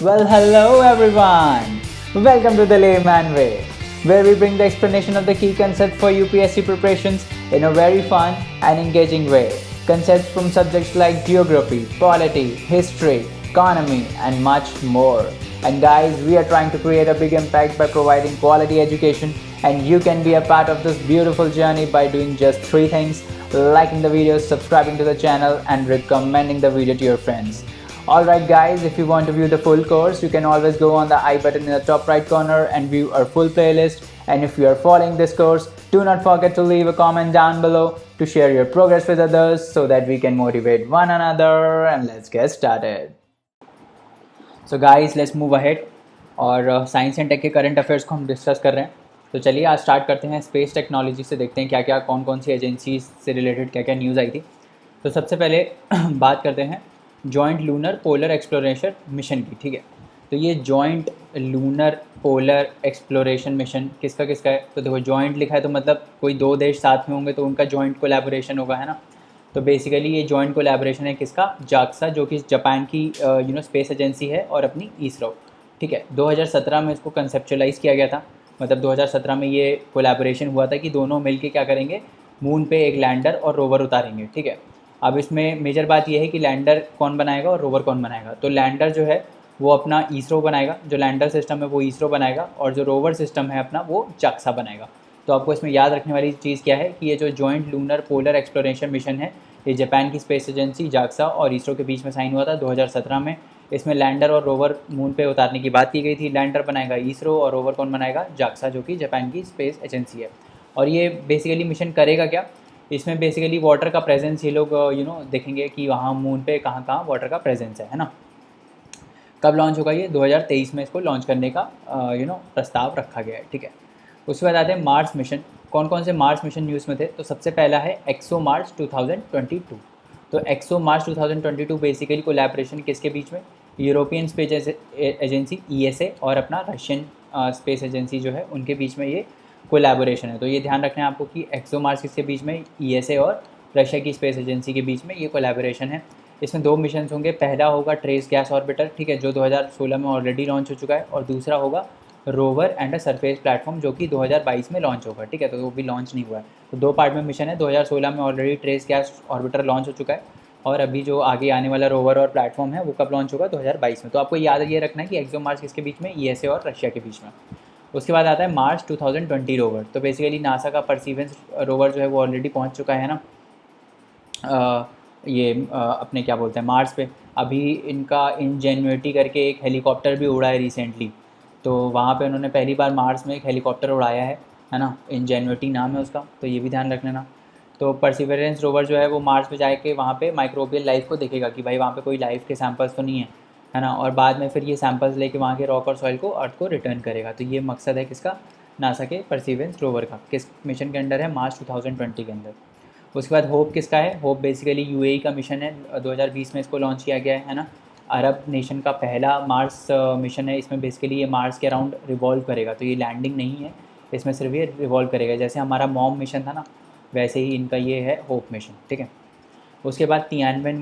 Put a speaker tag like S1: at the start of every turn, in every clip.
S1: Well, hello everyone. Welcome to the Layman Way, where we bring the explanation of the key concepts for UPSC preparations in a very fun and engaging way. Concepts from subjects like geography, polity, history, economy, and much more. And guys, we are trying to create a big impact by providing quality education, and you can be a part of this beautiful journey by doing just three things: liking the videos, subscribing to the channel, and recommending the video to your friends. Alright guys, if you want to view the full course, you can always go on the I button in the top right corner and view our full playlist. And if you are following this course, do not forget to leave a comment down below to share your progress with others so that we can motivate one another. And let's get started. So guys, let's move ahead. और science and take के current affairs को हम discuss कर रहे हैं. तो चलिए आज स्टार्ट करते हैं. स्पेस टेक्नोलॉजी से देखते हैं क्या क्या कौन कौन सी एजेंसी से रिलेटेड क्या क्या न्यूज़ आई थी. तो सबसे पहले बात करते हैं joint lunar polar exploration mission की. ठीक है, तो ये joint lunar polar exploration mission किसका किसका है. तो देखो जॉइंट लिखा है तो मतलब कोई दो देश साथ में होंगे तो उनका जॉइंट कोलैबोरेशन होगा, है ना. तो बेसिकली ये जॉइंट कोलैबोरेशन है किसका, जाक्सा, जो कि जापान की स्पेस एजेंसी है, और अपनी इसरो. ठीक है, 2017 में इसको कंसेप्चुलाइज़ किया गया था. मतलब 2017 में ये कोलैबोरेशन हुआ था कि दोनों मिलके क्या करेंगे, मून पे एक लैंडर और रोवर उतारेंगे. ठीक है, अब इसमें मेजर बात यह है कि लैंडर कौन बनाएगा और रोवर कौन बनाएगा. तो लैंडर जो है वो अपना इसरो बनाएगा, जो लैंडर सिस्टम है वो इसरो बनाएगा, और जो रोवर सिस्टम है अपना वो जाक्सा बनाएगा. तो आपको इसमें याद रखने वाली चीज़ क्या है कि ये जो joint lunar polar exploration mission है, ये जापान की स्पेस एजेंसी जाक्सा और इसरो के बीच में साइन हुआ था 2017 में. इसमें लैंडर और रोवर मून पे उतारने की बात की गई थी. लैंडर बनाएगा इसरो और रोवर कौन बनाएगा, जाक्सा, जो कि जापान की स्पेस एजेंसी है. और ये बेसिकली मिशन करेगा क्या, इसमें बेसिकली वाटर का प्रेजेंस ये लोग देखेंगे कि वहाँ मून पे कहाँ कहाँ वाटर का प्रेजेंस है ना. कब लॉन्च होगा ये, 2023 में इसको लॉन्च करने का प्रस्ताव रखा गया है. ठीक है, उसके बाद आते हैं मार्स मिशन. कौन कौन से मार्स मिशन न्यूज़ में थे. तो सबसे पहला है एक्सो मार्स 2022. तो एक्सो मार्स 2022 बेसिकली कोलैबोरेशन किसके बीच में, यूरोपियन स्पेस एजेंसी ESA और अपना रशियन स्पेस एजेंसी जो है उनके बीच में ये कोलैबोरेशन है. तो ये ध्यान रखना है आपको कि एक्सो मार्स किसके बीच में, ESA और रशिया की स्पेस एजेंसी के बीच में ये कोलैबोरेशन है. इसमें दो मिशन होंगे. पहला होगा ट्रेस गैस ऑर्बिटर, ठीक है, जो 2016 में ऑलरेडी लॉन्च हो चुका है, और दूसरा होगा rover and a surface platform, जो कि 2022 में लॉन्च होगा. ठीक है, तो वो भी लॉन्च नहीं हुआ है. तो दो पार्ट में मिशन है. 2016 में already trace gas orbiter launch हो चुका है, और अभी जो आगे आने वाला रोवर और प्लेटफॉर्म है वो कब लॉन्च होगा, 2022 में. तो आपको याद ये रखना है कि एक्सो मार्स किसके बीच में, ESA और रशिया के बीच में. उसके बाद आता है मार्च 2020 रोवर. तो बेसिकली नासा का परसिवेंस रोवर जो है वो ऑलरेडी पहुंच चुका है ना अपने क्या बोलते हैं मार्स पे. अभी इनका इंजेन्युइटी करके एक हेलीकॉप्टर भी उड़ा है रिसेंटली. तो वहाँ पे उन्होंने पहली बार मार्स में एक हेलीकॉप्टर उड़ाया है ना, इंजेन्युइटी नाम है उसका. तो ये भी ध्यान रख लेना. तो परसिवरेंस रोवर जो है वो मार्स पे जाके वहाँ पे माइक्रोबियल लाइफ को देखेगा कि भाई वहाँ पे कोई लाइफ के सैंपल्स तो नहीं है ना, और बाद में फिर ये सैंपल्स लेके वहाँ के रॉक और सॉइल को अर्थ को रिटर्न करेगा. तो ये मकसद है किसका, नासा के परसिवेंस रोवर का. किस मिशन के अंडर है, मार्च 2020 के अंदर. उसके बाद होप किसका है, होप बेसिकली UAE का मिशन है. 2020 में इसको लॉन्च किया गया है ना. अरब नेशन का पहला मार्स मिशन है. इसमें बेसिकली ये मार्स के अराउंड रिवॉल्व करेगा. तो ये लैंडिंग नहीं है, इसमें सिर्फ ये रिवॉल्व करेगा. जैसे हमारा मॉम मिशन था ना, वैसे ही इनका ये है होप मिशन. ठीक है, उसके बाद तियानवेन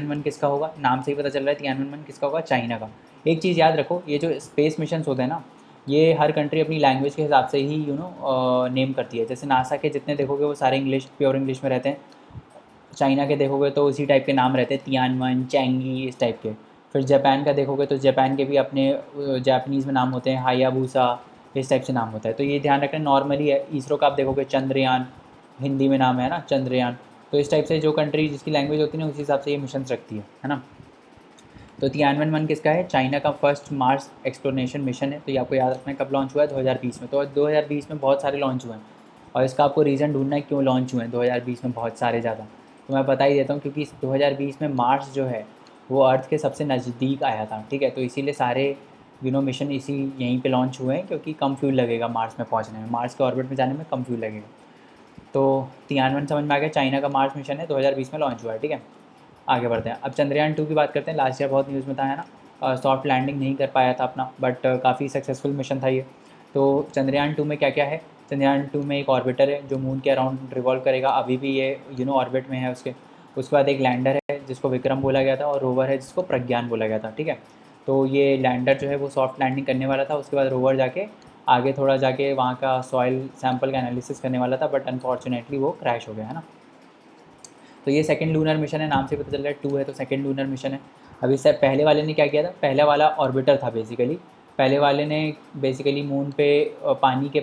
S1: 1 किसका होगा, नाम से ही पता चल रहा है तियानवेन 1 किसका होगा, चाइना का. एक चीज़ याद रखो, ये जो स्पेस मिशन होते हैं ना, ये हर कंट्री अपनी लैंग्वेज के हिसाब से ही नेम करती है. जैसे नासा के जितने देखोगे वो सारे इंग्लिश, प्योर इंग्लिश में रहते हैं. चाइना के देखोगे तो उसी टाइप के नाम रहते हैं, तियानवन, चैंगी, इस टाइप के. फिर जापान का देखोगे तो जापान के भी अपने जापानीज़ में नाम होते हैं, हायाबूसा, इस टाइप से नाम होता है. तो ये ध्यान रखना नॉर्मली है. इसरो का आप देखोगे चंद्रयान, हिंदी में नाम है ना चंद्रयान. तो इस टाइप से जो कंट्री जिसकी लैंग्वेज होती है ना उसी हिसाब से ये मिशन रखती है ना. तो तियानवेन 1 किसका है, चाइना का फर्स्ट मार्स एक्सप्लोरेशन मिशन है. तो ये आपको याद रखना है कब लॉन्च हुआ है, 2020 में. तो 2020 में बहुत सारे लॉन्च हुए हैं, और इसका आपको रीज़न ढूंढना है क्यों लॉन्च हुए हैं 2020 में बहुत सारे ज़्यादा. तो मैं बता ही देता हूँ, क्योंकि 2020 में मार्स जो है वो अर्थ के सबसे नज़दीक आया था. ठीक है, तो इसीलिए सारे मिशन यहीं पे लॉन्च हुए हैं, क्योंकि कम फ्यूल लगेगा मार्स में पहुंचने में, मार्स के ऑर्बिट में जाने में कम फ्यूल लगेगा. तो तियानवेन समझ में आ गया, चाइना का मार्स मिशन है, 2020 में लॉन्च हुआ है. ठीक है, आगे बढ़ते हैं. अब चंद्रयान 2 की बात करते हैं. लास्ट ईयर बहुत न्यूज़ में था, है ना. सॉफ्ट लैंडिंग नहीं कर पाया था अपना, बट काफ़ी सक्सेसफुल मिशन था ये. तो चंद्रयान 2 में क्या क्या है, चंद्रयान 2 में एक ऑर्बिटर है जो मून के अराउंड रिवॉल्व करेगा. अभी भी ये ऑर्बिट में है उसके. उसके बाद एक लैंडर है जिसको विक्रम बोला गया था, और रोवर है जिसको प्रज्ञान बोला गया था. ठीक है, तो ये लैंडर जो है वो सॉफ्ट लैंडिंग करने वाला था, उसके बाद रोवर जाके आगे थोड़ा जाके वहाँ का सॉइल सैंपल का एनालिसिस करने वाला था, बट अनफॉर्चुनेटली वो क्रैश हो गया है ना। तो ये सेकंड लूनर मिशन है, नाम से पता चल रहा है 2 है तो सेकंड लूनर मिशन है। अभी इससे पहले वाले ने क्या किया था, पहले वाला ऑर्बिटर था बेसिकली, पहले वाले ने बेसिकली मून पे पानी के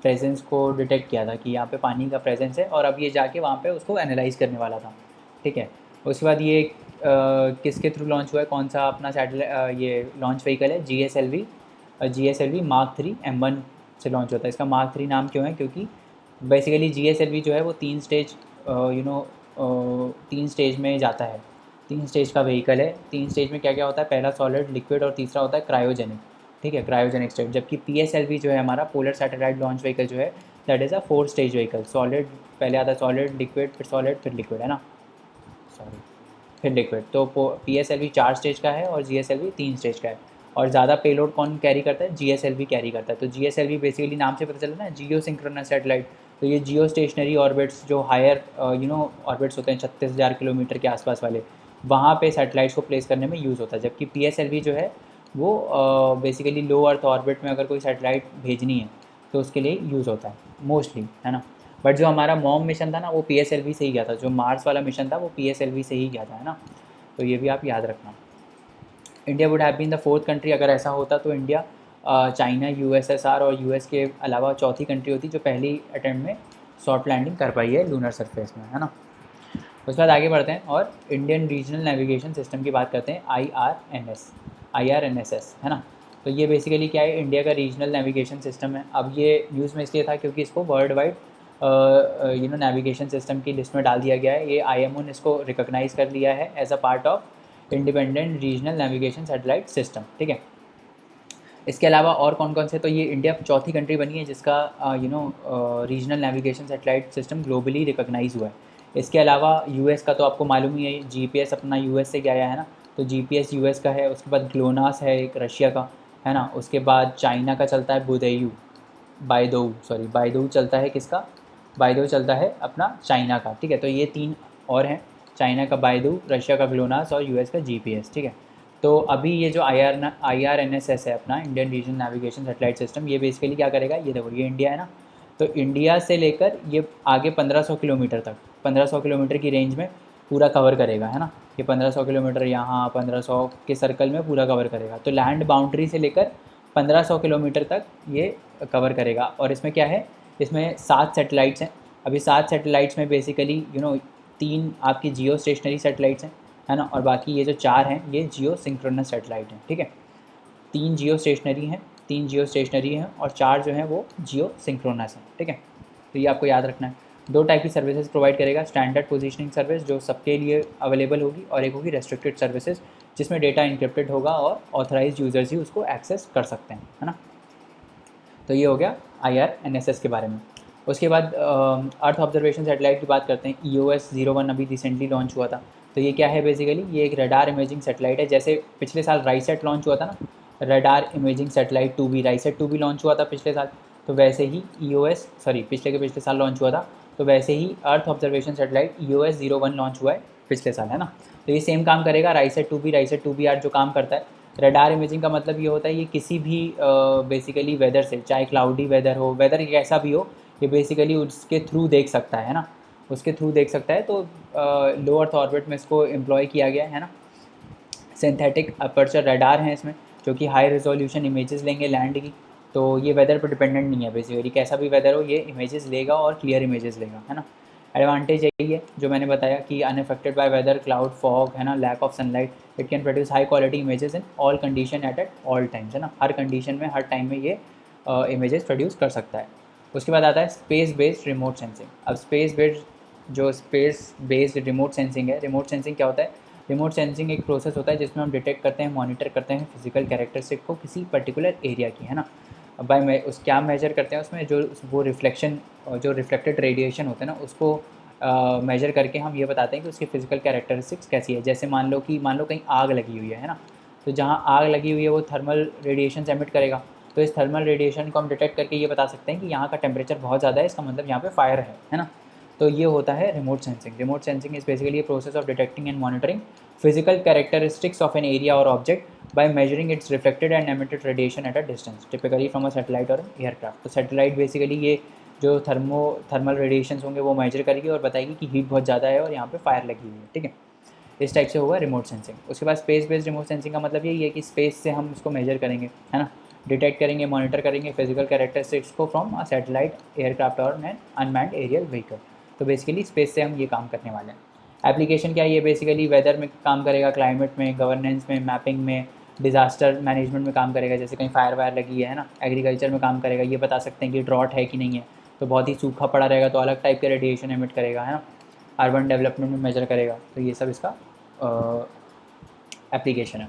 S1: प्रेजेंस को डिटेक्ट किया था कि यहाँ पे पानी का प्रेजेंस है, और अब ये जाके वहाँ पे उसको एनालाइज करने वाला था, ठीक है। उसके बाद ये किसके थ्रू लॉन्च हुआ है, कौन सा अपना सैटेलाइट ये लॉन्च व्हीकल है, G S L V mark 3 M1 से लॉन्च होता है। इसका मार्क 3 नाम क्यों है, क्योंकि basically G S L V जो है वो 3 स्टेज 3 स्टेज में जाता है, 3 स्टेज का व्हीकल है। 3 स्टेज में क्या क्या होता है, पहला सॉलिड, लिक्विड और तीसरा होता है क्रायोजेनिक, ठीक है, क्रायोजेनिक स्टेट। जबकि PSLV जो है हमारा पोलर सैटेलाइट लॉन्च व्हीकल जो है, that is a 4 stage vehicle. Solid पहले आता है, सॉलिड, लिक्विड, फिर सॉलिड, फिर लिक्विड, है ना, सॉरी, फिर लिक्विड। तो PSLV 4 स्टेज का है और GSLV 3 स्टेज का है। और ज़्यादा पेलोड कौन कैरी करता है, GSLV कैरी करता है। तो GSLV बेसिकली नाम से पता चला ना, जियो सिंक्रोनस सैटेलाइट। तो ये जियो स्टेशनरी ऑर्बिट्स जो हायर ऑर्बिट्स होते हैं 36,000 किलोमीटर के आसपास वाले, वहाँ पे सैटेलाइट्स को प्लेस करने में यूज़ होता है। जबकि PSLV जो है वो बेसिकली लो अर्थ ऑर्बिट में अगर कोई सैटेलाइट भेजनी है तो उसके लिए यूज़ होता है मोस्टली, है ना। बट जो हमारा मॉम मिशन था ना वो PSLV से ही गया था, जो मार्स वाला मिशन था वो PSLV से ही गया था, है ना। तो ये भी आप याद रखना। India would have been the 4th country, अगर ऐसा होता तो इंडिया चाइना, USSR और US के अलावा चौथी कंट्री होती जो पहली अटेम्प्ट में सॉफ्ट लैंडिंग कर पाई है लूनर सरफेस में, है ना। उसके बाद आगे बढ़ते हैं और इंडियन रीजनल नेविगेशन सिस्टम की बात करते हैं, IRNSS, है ना। तो ये बेसिकली क्या है, इंडिया का रीजनल नेविगेशन सिस्टम है। अब ये न्यूज़ में इसलिए था क्योंकि इसको वर्ल्ड वाइड नेविगेशन सिस्टम की लिस्ट में डाल दिया गया है। ये IMO ने इसको रिकॉग्नाइज़ कर लिया है as a part of independent regional navigation satellite system, ठीक है। इसके अलावा और कौन कौन से, तो ये इंडिया चौथी कंट्री बनी है जिसका regional navigation satellite system globally recognise हुआ है। इसके अलावा US का तो आपको मालूम ही है, GPS अपना US से गया है ना, तो GPS US का है। उसके बाद ग्लोनास है एक रशिया का, है ना। उसके बाद चाइना का चलता है बाइदोऊ चलता है, किसका, बाइदोऊ चलता है अपना चाइना का, ठीक है। तो ये 3 और हैं, चाइना का बाइदोऊ, रशिया का ग्लोनास और US का GPS, ठीक है। तो अभी ये जो IRNSS है अपना Indian regional navigation satellite system, ये बेसिकली क्या करेगा, ये देखो ये इंडिया है ना, तो इंडिया से लेकर ये आगे 1500 किलोमीटर तक, 1500 किलोमीटर की रेंज में पूरा कवर करेगा, है ना। ये 1500 किलोमीटर यहाँ 1500 के सर्कल में पूरा कवर करेगा। तो लैंड बाउंड्री से लेकर 1500 किलोमीटर तक ये कवर करेगा। और इसमें क्या है, इसमें 7 सैटेलाइट्स हैं। अभी 7 सैटेलाइट्स में बेसिकली 3 आपकी जियो स्टेशनरी सैटेलाइट्स हैं, है ना, और बाकी ये जो 4 हैं ये जियो सिंक्रोनस सैटेलाइट हैं, ठीक है। 3 जियो स्टेशनरी हैं और 4 जो हैं वो जियो सिंक्रोनस हैं, ठीक है। तो ये आपको याद रखना है। 2 टाइप की सर्विसेज प्रोवाइड करेगा, स्टैंडर्ड पोजीशनिंग सर्विस जो सबके लिए अवेलेबल होगी, और एक होगी रेस्ट्रिक्टेड सर्विसेज जिसमें डेटा इंक्रिप्टेड होगा और ऑथराइज्ड यूजर्स ही उसको एक्सेस कर सकते हैं, है ना। तो ये हो गया IRNSS के बारे में। उसके बाद अर्थ ऑब्जर्वेशन सैटेलाइट की बात करते हैं। EOS-01 अभी रिसेंटली लॉन्च हुआ था। तो ये क्या है, बेसिकली ये एक रडार इमेजिंग सैटेलाइट है। जैसे पिछले साल राइसेट लॉन्च हुआ था ना, radar imaging satellite 2B, RISAT 2B launch हुआ था पिछले साल। तो वैसे ही पिछले साल लॉन्च हुआ था। तो वैसे ही earth observation satellite EOS-01 launch हुआ है पिछले साल, है ना। तो ये सेम काम करेगा, राइसेट 2B आर जो काम करता है। रडार इमेजिंग का मतलब ये होता है, ये किसी भी बेसिकली वेदर से, चाहे क्लाउडी वेदर हो, वेदर कैसा भी हो, ये बेसिकली उसके थ्रू देख सकता है ना, उसके थ्रू देख सकता है। तो लो अर्थ ऑर्बिट में इसको एम्प्लॉय किया गया है ना। सिंथेटिक अपर्चर रडार हैं इसमें, जो कि हाई रिजोल्यूशन इमेजेस लेंगे लैंड की। तो ये वेदर पर डिपेंडेंट नहीं है, बेसिकली कैसा भी वेदर हो ये इमेजेस लेगा और क्लियर इमेजेस लेगा, है ना। एडवांटेज यही है जो मैंने बताया कि unaffected by weather, cloud, fog, है ना, lack of sunlight, it can produce high quality images in all condition at all times, है ना। हर कंडीशन में, हर टाइम में ये इमेजेस प्रोड्यूस कर सकता है। उसके बाद आता है स्पेस बेस्ड रिमोट सेंसिंग। अब स्पेस बेस्ड रिमोट सेंसिंग है। रिमोट सेंसिंग क्या होता है, रिमोट सेंसिंग एक प्रोसेस होता है जिसमें हम डिटेक्ट करते हैं, मॉनिटर करते हैं फिजिकल कैरेक्टरिस्टिक को किसी पर्टिकुलर एरिया की, है ना। बाय उस क्या मेजर करते हैं उसमें, जो वो रिफ्लेक्शन, जो रिफ्लेक्टेड रेडिएशन होते हैं ना, उसको मेजर करके हम ये बताते हैं कि उसकी फिजिकल कैरेक्टरिस्टिक्स कैसी है। जैसे मान लो कहीं आग लगी हुई है ना, तो जहाँ आग लगी हुई है वो थर्मल रेडिएशन एमिट करेगा। तो इस थर्मल रेडिएशन को हम डिटेक्ट करके ये बता सकते हैं कि यहाँ का टेम्परेचर बहुत ज़्यादा है, इसका मतलब यहाँ पे फायर है ना। तो ये होता है remote sensing. Remote sensing is basically a process of detecting and monitoring physical characteristics of an area और object by measuring its reflected and emitted radiation at a distance typically from a satellite और aircraft. तो satellite basically ये जो thermal radiation होंगे वो major करेगी और बताएगी कि हीट बहुत ज़्यादा है और यहाँ पे फायर लगी हुई है, ठीक है। इस टाइप से होगा रिमोट सेंसिंग। उसके बाद स्पेस बेस्ड रिमोट सेंसिंग का मतलब यही है कि स्पेस से हम उसको मेजर करेंगे, है ना, डिटेक्ट करेंगे, मॉनिटर करेंगे फिजिकल कैरेक्टरिस्टिक्स को फ्रॉम अ सैटेलाइट, एयरक्राफ्ट और एन अनमैन्ड एरियल व्हीकल। तो बेसिकली स्पेस से हम ये काम करने वाले हैं। एप्लीकेशन क्या है, ये बेसिकली वेदर में काम करेगा, क्लाइमेट में, गवर्नेंस में, मैपिंग में, डिज़ास्टर मैनेजमेंट में काम करेगा, जैसे कहीं फायर वायर लगी है ना, एग्रीकल्चर में काम करेगा, ये बता सकते हैं कि ड्रॉट है कि नहीं है, तो बहुत ही सूखा पड़ा रहेगा तो अलग टाइप के रेडिएशन एमिट करेगा, है ना, अर्बन डेवलपमेंट में मेजर करेगा। तो ये सब इसका एप्लीकेशन है।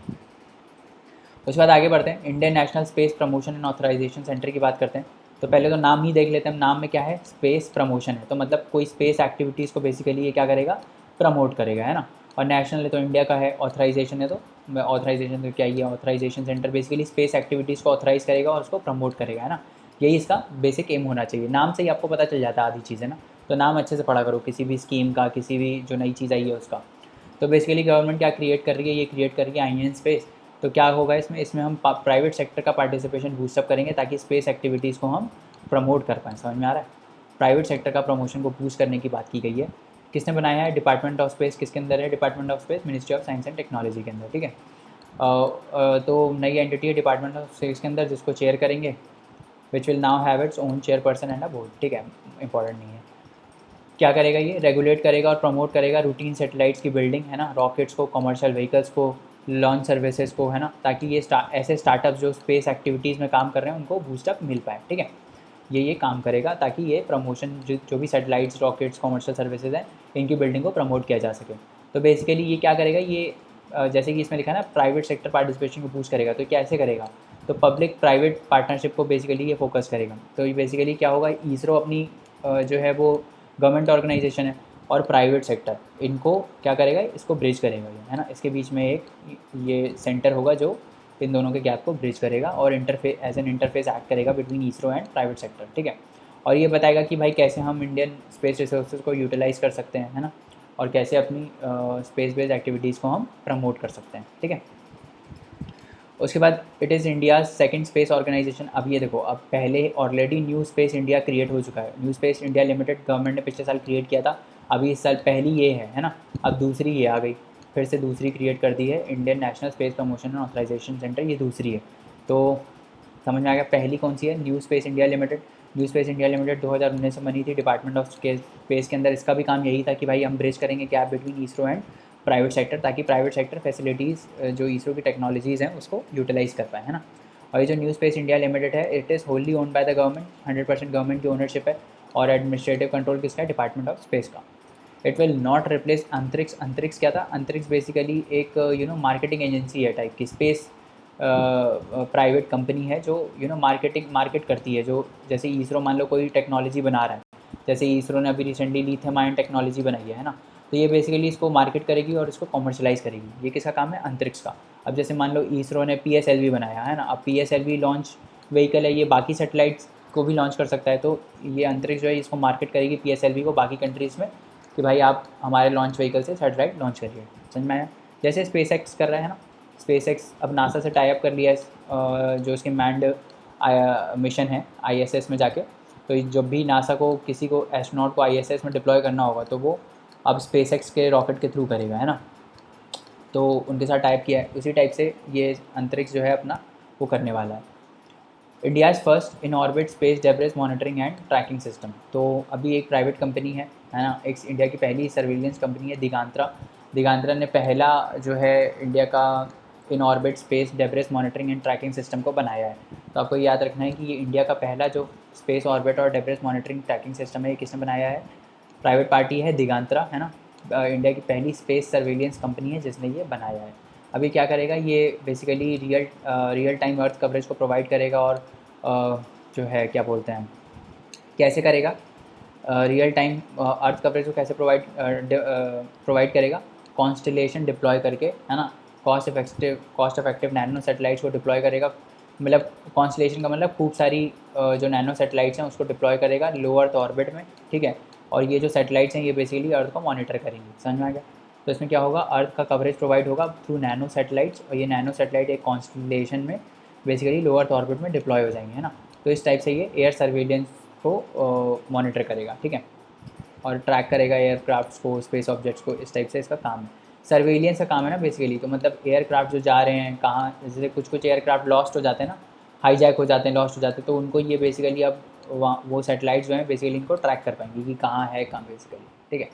S1: उसके बाद आगे बढ़ते हैं, Indian National Space Promotion and Authorisation Centre की बात करते हैं। तो पहले तो नाम ही देख लेते हैं, नाम में क्या है, स्पेस प्रमोशन है, तो मतलब कोई स्पेस एक्टिविटीज़ को बेसिकली ये क्या करेगा, प्रमोट करेगा, है ना। और नेशनल है तो इंडिया का है, ऑथराइजेशन है तो ऑथराइजेशन तो क्या ही है, ऑथराइजेशन सेंटर बेसिकली स्पेस एक्टिविटीज़ को ऑथराइज़ करेगा और उसको प्रमोट करेगा, है ना। यही इसका बेसिक एम होना चाहिए। नाम से ही आपको पता चल जाता है आधी चीज़ें ना, तो नाम अच्छे से पढ़ा करो किसी भी स्कीम का, किसी भी जो नई चीज़ आई है उसका। तो बेसिकली गवर्नमेंट क्या क्रिएट कर रही है, ये क्रिएट कर रही है आईएन स्पेस। तो क्या होगा इसमें हम प्राइवेट सेक्टर का पार्टिसिपेशन बूस्टअप करेंगे ताकि स्पेस एक्टिविटीज़ को हम प्रमोट कर पाएँ। समझ में आ रहा है, प्राइवेट सेक्टर का प्रमोशन को बूस्ट करने की बात की गई है। किसने बनाया है, डिपार्टमेंट ऑफ स्पेस। किसके अंदर है, department of space, ministry of science and technology के अंदर, ठीक है। तो नई एंटिटी है डिपार्टमेंट ऑफ स्पेस के अंदर, जिसको चेयर करेंगे, which will now have its own chairperson and a board, ठीक है, इंपॉर्टेंट नहीं है। क्या करेगा, ये रेगुलेट करेगा और प्रमोट करेगा रूटीन सैटेलाइट्स की बिल्डिंग, है ना, रॉकेट्स को, कमर्शियल व्हीकल्स को, लॉन्च सर्विसेज को, है ना, ताकि ये ऐसे स्टार्टअप्स जो स्पेस एक्टिविटीज़ में काम कर रहे हैं उनको बूस्टअप मिल पाए, ठीक है। ये काम करेगा ताकि ये प्रमोशन जो भी सैटेलाइट्स, रॉकेट्स, कमर्शियल सर्विसेज हैं, इनकी बिल्डिंग को प्रमोट किया जा सके। तो बेसिकली ये क्या करेगा, ये जैसे कि इसमें लिखा है ना, प्राइवेट सेक्टर पार्टिसिपेशन को बूस्ट करेगा। तो कैसे करेगा, तो पब्लिक प्राइवेट पार्टनरशिप को बेसिकली ये फोकस करेगा। तो ये बेसिकली क्या होगा, इसरो अपनी जो है वो गवर्नमेंट ऑर्गेनाइजेशन है और प्राइवेट सेक्टर, इनको क्या करेगा, इसको ब्रिज करेगा ये, है ना। इसके बीच में एक ये सेंटर होगा जो इन दोनों के गैप को ब्रिज करेगा और interface as an interface act करेगा between ISRO and private sector, ठीक है। और ये बताएगा कि भाई कैसे हम इंडियन स्पेस रिसोर्सेज को यूटिलाइज़ कर सकते हैं, है ना, और कैसे अपनी स्पेस बेस्ड एक्टिविटीज़ को हम प्रमोट कर सकते हैं, ठीक है। उसके बाद it is India second space organisation. अब ये देखो, अब पहले already New Space India create हो चुका है, New Space India Limited government ने पिछले साल क्रिएट किया था। अभी इस साल पहली ये है ना, अब दूसरी ये आ गई, फिर से दूसरी क्रिएट कर दी है, Indian National Space Promotion and Authorisation Centre, ये दूसरी है। तो समझ में आ गया, पहली कौन सी है, New Space India limited. New Space India limited 2019 में बनी थी डिपार्टमेंट ऑफ स्पेस के अंदर। इसका भी काम यही था कि भाई हम ब्रिज करेंगे gap between ISRO and private sector, ताकि प्राइवेट सेक्टर फैसिलिटीज़ जो इसरो की टेक्नोलॉजीज़ हैं उसको यूटिलाइज़ कर पाए, है ना। और ये जो न्यू स्पेस इंडिया लिमिटेड है, it is wholly owned by the government, 100% government की ओनरशिप है। और एडमिनिस्ट्रेटिव कंट्रोल किसका है, डिपार्टमेंट ऑफ स्पेस का। इट विल नॉट रिप्लेस अंतरिक्ष। अंतरिक्ष क्या था, अंतरिक्ष बेसिकली एक मार्केटिंग एजेंसी है टाइप की, स्पेस प्राइवेट कंपनी है जो मार्केट करती है। जो जैसे इसरो मान लो कोई टेक्नोलॉजी बना रहा है, जैसे इसरो ने अभी रिसेंटली लिथियम आयन टेक्नोलॉजी बनाई है ना, तो ये बेसिकली इसको मार्केट करेगी और इसको कॉमर्शलाइज़ करेगी। ये किसका काम है, अंतरिक्ष का। अब जैसे मान लो इसरो ने PSLV बनाया है ना, अब PSLV लॉन्च व्हीकल है, ये बाकी सैटेलाइट्स को भी लॉन्च कर सकता है। तो ये अंतरिक्ष जो है इसको मार्केट करेगी PSLV को बाकी कंट्रीज़ में कि भाई आप हमारे लॉन्च व्हीकल से सैटेलाइट लॉन्च करिए। समझ में आया, जैसे SpaceX कर रहा है ना, SpaceX अब नासा से टाई अप कर लिया है, जो इसके मैंड मिशन है ISS में जाके। तो जब भी नासा को किसी को एस्ट्रोनॉट को ISS में डिप्लॉय करना होगा तो वो अब SpaceX के रॉकेट के थ्रू करेगा, है ना। तो उनके साथ टाइप किया है, उसी टाइप से ये अंतरिक्ष जो है अपना वो करने वाला है। India's first in orbit space debris monitoring and tracking system. तो अभी एक प्राइवेट कंपनी है ना, एक इंडिया की पहली सर्विलेंस कंपनी है दिगांत्रा। दिगांत्रा ने पहला जो है इंडिया का in orbit space debris monitoring and tracking system को बनाया है। तो आपको याद रखना है कि ये इंडिया का पहला जो स्पेस ऑर्बिट और डेब्रिस मॉनिटरिंग ट्रैकिंग सिस्टम है, ये किसने बनाया है, प्राइवेट पार्टी है दिगांत्रा, है ना। इंडिया की पहली स्पेस सर्विलेंस कंपनी है जिसने ये बनाया है। अभी क्या करेगा, ये बेसिकली रियल टाइम अर्थ कवरेज को प्रोवाइड करेगा और जो है क्या बोलते हैं, कैसे करेगा रियल टाइम अर्थ कवरेज को कैसे प्रोवाइड करेगा, कॉन्स्टलेशन डिप्लॉय करके, है ना। कॉस्ट इफेक्टिव नैनो सैटेलाइट्स को डिप्लॉय करेगा। मतलब कॉन्स्टलेशन का मतलब खूब सारी जो नैनो सैटेलाइट्स हैं उसको डिप्लॉय करेगा लो अर्थ ऑर्बिट में, ठीक है। और ये जो सैटेलाइट्स हैं ये बेसिकली अर्थ को मॉनिटर करेंगी। समझ में आ गया। तो इसमें क्या होगा, अर्थ का कवरेज प्रोवाइड होगा थ्रू नैनो सैटेलाइट्स, और ये नैनो सैटेलाइट एक कॉन्स्टलेशन में बेसिकली लो अर्थ ऑर्बिट में डिप्लॉय हो जाएंगे, है ना। तो इस टाइप से ये एयर सर्वेलेंस को मॉनिटर करेगा, ठीक है, और ट्रैक करेगा एयरक्राफ्ट्स को, स्पेस ऑब्जेक्ट्स को, इस टाइप से इसका काम है। सर्वेलियंस का काम है ना बेसिकली, तो मतलब एयरक्राफ्ट जो जा रहे हैं कहाँ, जैसे कुछ कुछ एयरक्राफ्ट लॉस्ट हो जाते हैं ना, हाईजैक हो जाते हैं, लॉस्ट हो जाते हैं, तो उनको ये बेसिकली अब वहाँ वो सैटेलाइट्स जो हैं बेसिकली इनको ट्रैक कर पाएंगे कि कहाँ है कहाँ बेसिकली, ठीक है।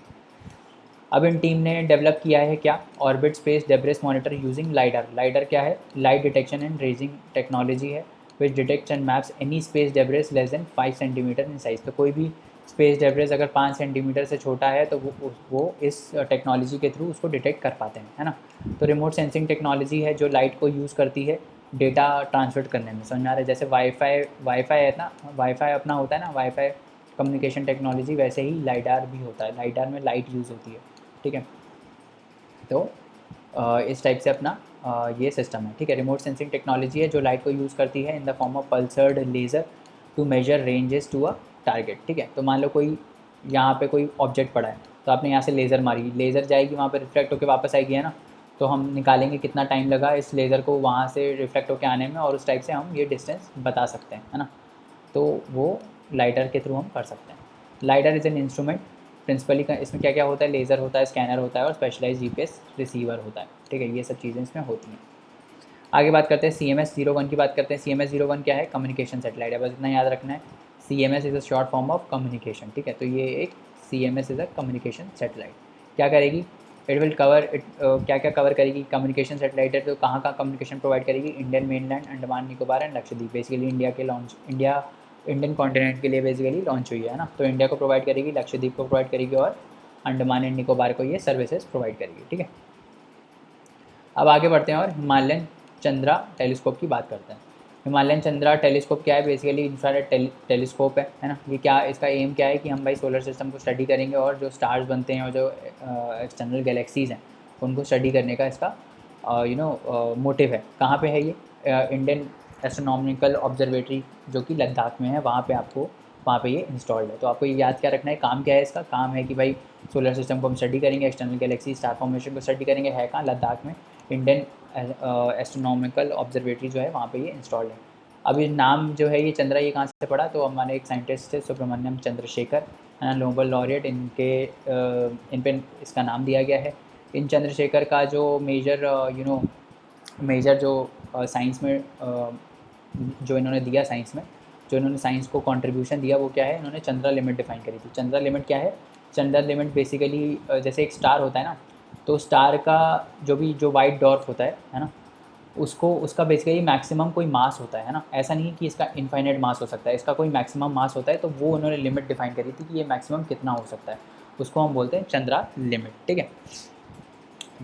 S1: अब इन टीम ने डेवलप किया है क्या, orbit space debris monitor using lidar. Lidar क्या है, light detection and ranging technology है, which detects and maps any space debris less than 5 centimetre in size. तो कोई भी स्पेस डेब्रिस अगर 5 सेंटीमीटर से छोटा है तो वो इस टेक्नोलॉजी के थ्रू उसको डिटेक्ट कर पाते हैं, है ना। तो रिमोट सेंसिंग टेक्नोलॉजी है जो लाइट को यूज़ करती है डेटा ट्रांसफर करने में, समझ में आ रहा है। जैसे वाईफाई है ना, वाईफाई अपना होता है ना, वाईफाई कम्युनिकेशन टेक्नोलॉजी, वैसे ही लाइडार भी होता है, लाइडार में लाइट यूज़ होती है, ठीक है। तो इस टाइप से अपना ये सिस्टम है, ठीक है। रिमोट सेंसिंग टेक्नोलॉजी है जो लाइट को यूज़ करती है in the form of pulsed laser to measure ranges to a target, ठीक है। तो मान लो कोई यहाँ पे कोई ऑब्जेक्ट पड़ा है, तो आपने यहाँ से लेज़र मारी, लेज़र जाएगी वहाँ पे रिफ्लेक्ट होकर वापस आएगी, है ना। तो हम निकालेंगे कितना टाइम लगा इस लेज़र को वहाँ से रिफ्लेक्ट होकर आने में, और उस टाइप से हम ये डिस्टेंस बता सकते हैं, है ना। तो वो लाइडर के थ्रू हम कर सकते हैं। Lidar is an instrument principally का, इसमें क्या क्या होता है, लेज़र होता है, स्कैनर होता है, और स्पेशलाइज जीपीएस रिसीवर होता है, ठीक है। ये सब चीज़ें इसमें होती हैं। आगे बात करते हैं CMS-01 की बात करते हैं। CMS-01 क्या है, कम्युनिकेशन सेटेलाइट है, बस इतना याद रखना है। CMS is a short form of communication, ठीक है। तो ये एक CMS is a communication satellite क्या करेगी, इट विल कवर इट, क्या क्या कवर करेगी, कम्युनिकेशन सेटेलाइट है तो कहाँ कहाँ कम्युनिकेशन प्रोवाइड करेगी, Indian mainland, Andaman Nicobar and Lakshadweep. Basically Indian continent के लिए बेसिकली लॉन्च हुई है ना, तो इंडिया को प्रोवाइड करेगी, लक्षद्वीप को प्रोवाइड करेगी, और अंडमान एंड निकोबार को ये सर्विसेज प्रोवाइड करेगी, ठीक है। अब आगे बढ़ते हैं और हिमालयन चंद्रा टेलीस्कोप की बात करते हैं। हिमालयन चंद्रा टेलीस्कोप क्या है, बेसिकली इंफ्रारेड टेलीस्कोप है ना। ये क्या, इसका एम क्या है कि हम भाई सोलर सिस्टम को स्टडी करेंगे, और जो स्टार्स बनते हैं और जो एक्सटर्नल गैलेक्सीज़ हैं उनको स्टडी करने का इसका मोटिव है। कहाँ पे है ये, इंडियन एस्ट्रोनॉमिकल ऑब्जर्वेटरी जो कि लद्दाख में है, वहाँ पे ये इंस्टॉल्ड है। तो आपको ये याद क्या रखना है, काम क्या है इसका, काम है कि भाई सोलर सिस्टम को हम स्टडी करेंगे, एक्सटर्नल गैलेक्सी स्टार फॉर्मेशन को स्टडी करेंगे, है कहाँ, लद्दाख में इंडियन एस्ट्रोनॉमिकल ऑब्जर्वेटरी जो है वहाँ पे ये इंस्टॉल्ड है। अब ये नाम जो है ये चंद्रा, ये कहाँ से पड़ा, तो हमारे एक साइंटिस्ट है सुब्रमण्यम चंद्रशेखर, है ना, नोबेल लॉरिएट, इन पे इसका नाम दिया गया है। इन चंद्रशेखर का जो मेजर जो साइंस में जो इन्होंने दिया, जो इन्होंने साइंस को कंट्रीब्यूशन दिया वो क्या है, इन्होंने चंद्रा लिमिट डिफाइन करी थी। चंद्रा लिमिट क्या है, चंद्रा लिमिट बेसिकली जैसे एक स्टार होता है ना, तो स्टार का जो वाइट डॉर्फ होता है ना, उसका बेसिकली मैक्सिमम कोई मास होता है ना। ऐसा नहीं कि इसका इनफाइनाइट मास हो सकता है, इसका कोई मैक्सिमम मास होता है, तो वो उन्होंने लिमिट डिफाइन करी थी कि ये मैक्सिमम कितना हो सकता है, उसको हम बोलते हैं चंद्रा लिमिट, ठीक है।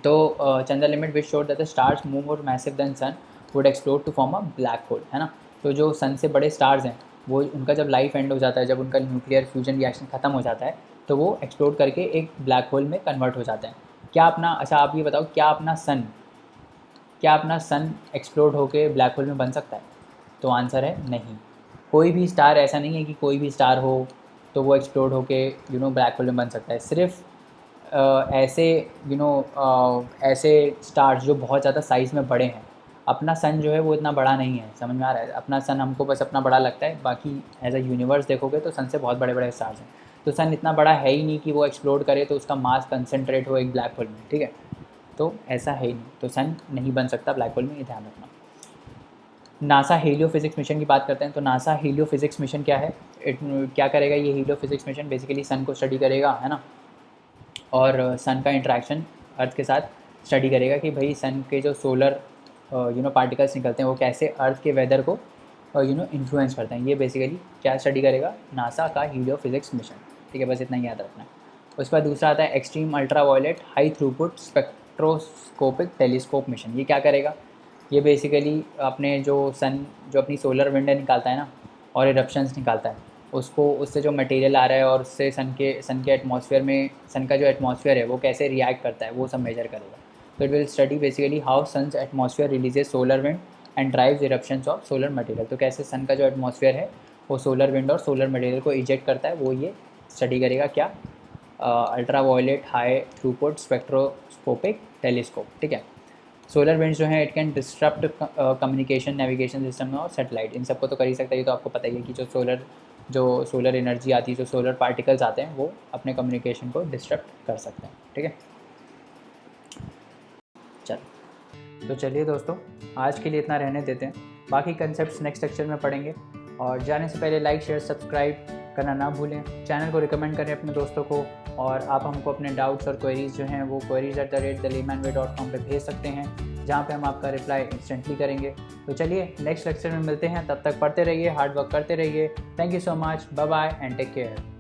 S1: तो Chandra limit which showed that the stars move more massive than sun would explode to form a black hole, है ना। तो जो सन से बड़े स्टार्स हैं वो, उनका जब लाइफ एंड हो जाता है, जब उनका न्यूक्लियर फ्यूजन रिएक्शन ख़त्म हो जाता है, तो वो एक्सप्लोड करके एक ब्लैक होल में कन्वर्ट हो जाते हैं। क्या अपना, अच्छा आप ये बताओ, क्या अपना सन एक्सप्लोड होकर ब्लैक होल में बन सकता है, तो आंसर है नहीं। कोई भी स्टार, ऐसा नहीं है कि कोई भी स्टार हो तो वो एक्सप्लोड होके ब्लैक होल में बन सकता है। सिर्फ ऐसे स्टार्स जो बहुत ज़्यादा साइज़ में बड़े हैं। अपना सन जो है वो इतना बड़ा नहीं है, समझ में आ रहा है। अपना सन हमको बस अपना बड़ा लगता है, बाकी एज अ यूनिवर्स देखोगे तो सन से बहुत बड़े बड़े स्टार्स हैं। तो सन इतना बड़ा है ही नहीं कि वो एक्सप्लोड करे तो उसका मास कंसनट्रेट हो एक ब्लैक होल में, ठीक है। तो ऐसा है ही नहीं, तो सन नहीं बन सकता ब्लैक होल में, ये ध्यान रखना। नासा हीलियोफिज़िक्स मिशन की बात करते हैं। तो नासा हीलियोफिज़िक्स मिशन क्या है, क्या करेगा ये हीलियोफिज़िक्स मिशन, बेसिकली सन को स्टडी करेगा, है ना, और सन का इंट्रैक्शन अर्थ के साथ स्टडी करेगा कि भाई सन के जो सोलर पार्टिकल्स निकलते हैं वो कैसे अर्थ के वेदर को इन्फ्लुएंस करते हैं। ये बेसिकली क्या स्टडी करेगा, नासा का हीलियोफिज़िक्स मिशन, ठीक है, बस इतना ही याद रखना है। उसके बाद दूसरा आता है extreme ultra violet high throughput spectroscopic telescope mission. ये क्या करेगा, ये बेसिकली अपने जो अपनी सोलर विंड निकालता है ना, और इरप्शंस निकालता है, उससे जो मटेरियल आ रहा है और उससे सन के एटमॉस्फेयर में, सन का जो एटमॉस्फेयर है वो कैसे रिएक्ट करता है, वो सब मेजर करेगा। तो it will study basically how sun's atmosphere releases solar wind and drives eruptions of solar material. तो कैसे सन का जो एटमॉस्फेयर है वो सोलर विंड और सोलर मटेरियल को इजेक्ट करता है, वो ये स्टडी करेगा क्या, ultra violet high throughput spectroscopic telescope, ठीक है। सोलर विंड्स जो है it can disturb communication, navigation system और सेटेलाइट, इन सबको तो कर ही सकता है। ये तो आपको पता ही है कि जो सोलर एनर्जी आती है, जो सोलर पार्टिकल्स आते हैं वो अपने कम्युनिकेशन को डिस्टर्ब कर सकते हैं, ठीक है। चलो तो चलिए दोस्तों, आज के लिए इतना रहने देते हैं, बाकी कंसेप्ट्स नेक्स्ट लेक्चर में पढ़ेंगे। और जाने से पहले लाइक शेयर सब्सक्राइब करना ना भूलें, चैनल को रिकमेंड करें अपने दोस्तों को, और आप हमको अपने डाउट्स और क्वेरीज़ जो हैं वो queries@thelaymanway.com पे भेज सकते हैं, जहाँ पे हम आपका रिप्लाई इंस्टेंटली करेंगे। तो चलिए नेक्स्ट लेक्चर में मिलते हैं, तब तक पढ़ते रहिए, हार्ड वर्क करते रहिए। Thank you so much, bye bye and take care.